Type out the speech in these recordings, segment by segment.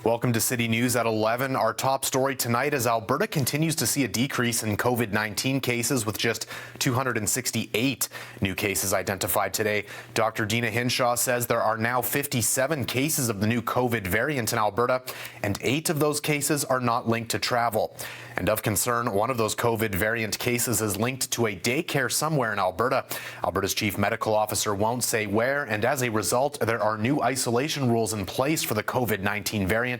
Welcome to City News at 11. Our top story tonight is Alberta continues to see a decrease in COVID-19 cases with just 268 new cases identified today. Dr. Dina Hinshaw says there are now 57 cases of the new COVID variant in Alberta, and 8 of those cases are not linked to travel. And of concern, one of those COVID variant cases is linked to a daycare somewhere in Alberta. Alberta's chief medical officer won't say where, and as a result, there are new isolation rules in place for the COVID-19 variant.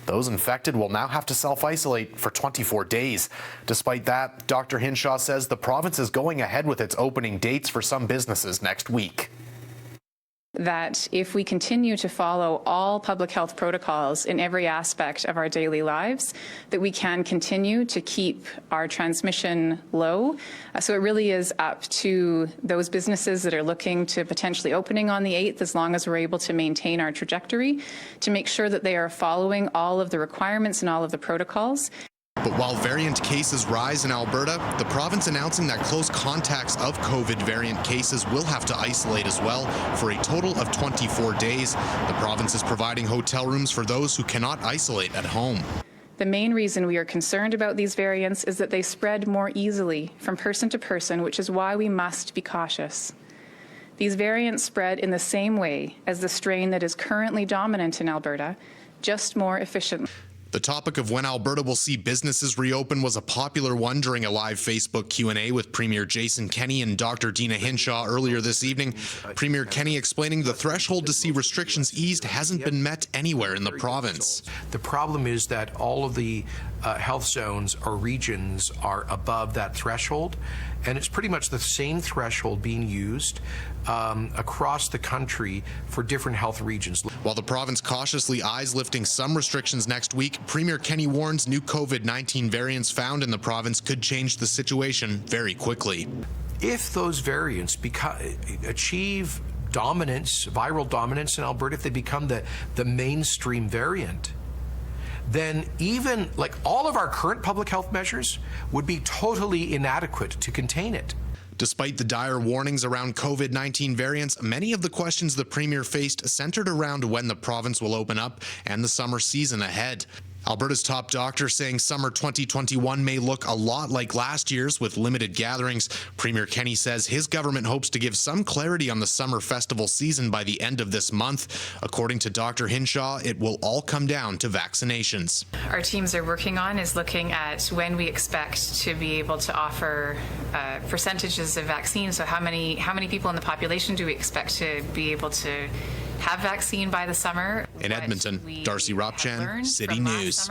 Those infected will now have to self-isolate for 24 days. Despite that, Dr. Hinshaw says the province is going ahead with its opening dates for some businesses next week. That if we continue to follow all public health protocols in every aspect of our daily lives, that we can continue to keep our transmission low. So it really is up to those businesses that are looking to potentially opening on the 8th, as long as we're able to maintain our trajectory, to make sure that they are following all of the requirements and all of the protocols. But while variant cases rise in Alberta, the province announcing that close contacts of COVID variant cases will have to isolate as well for a total of 24 days. The province is providing hotel rooms for those who cannot isolate at home. The main reason we are concerned about these variants is that they spread more easily from person to person, which is why we must be cautious. These variants spread in the same way as the strain that is currently dominant in Alberta, just more efficiently. The topic of when Alberta will see businesses reopen was a popular one during a live Facebook Q&A with Premier Jason Kenney and Dr. Dina Hinshaw earlier this evening. Premier Kenney explaining the threshold to see restrictions eased hasn't been met anywhere in the province. The problem is that all of the health zones or regions are above that threshold, and it's pretty much the same threshold being used across the country for different health regions. While the province cautiously eyes lifting some restrictions next week, Premier Kenney warns new COVID-19 variants found in the province could change the situation very quickly. If those variants achieve dominance, viral dominance in Alberta, if they become the mainstream variant, then even like all of our current public health measures would be totally inadequate to contain it. Despite the dire warnings around COVID-19 variants, many of the questions the Premier faced centered around when the province will open up and the summer season ahead. Alberta's top doctor saying summer 2021 may look a lot like last year's with limited gatherings. Premier Kenney says his government hopes to give some clarity on the summer festival season by the end of this month. According to Dr. Hinshaw, it will all come down to vaccinations. Our teams are working on is looking at when we expect to be able to offer percentages of vaccines. So how many people in the population do we expect to be able to have vaccine by the summer? In Edmonton, Darcy Ropchan, City News.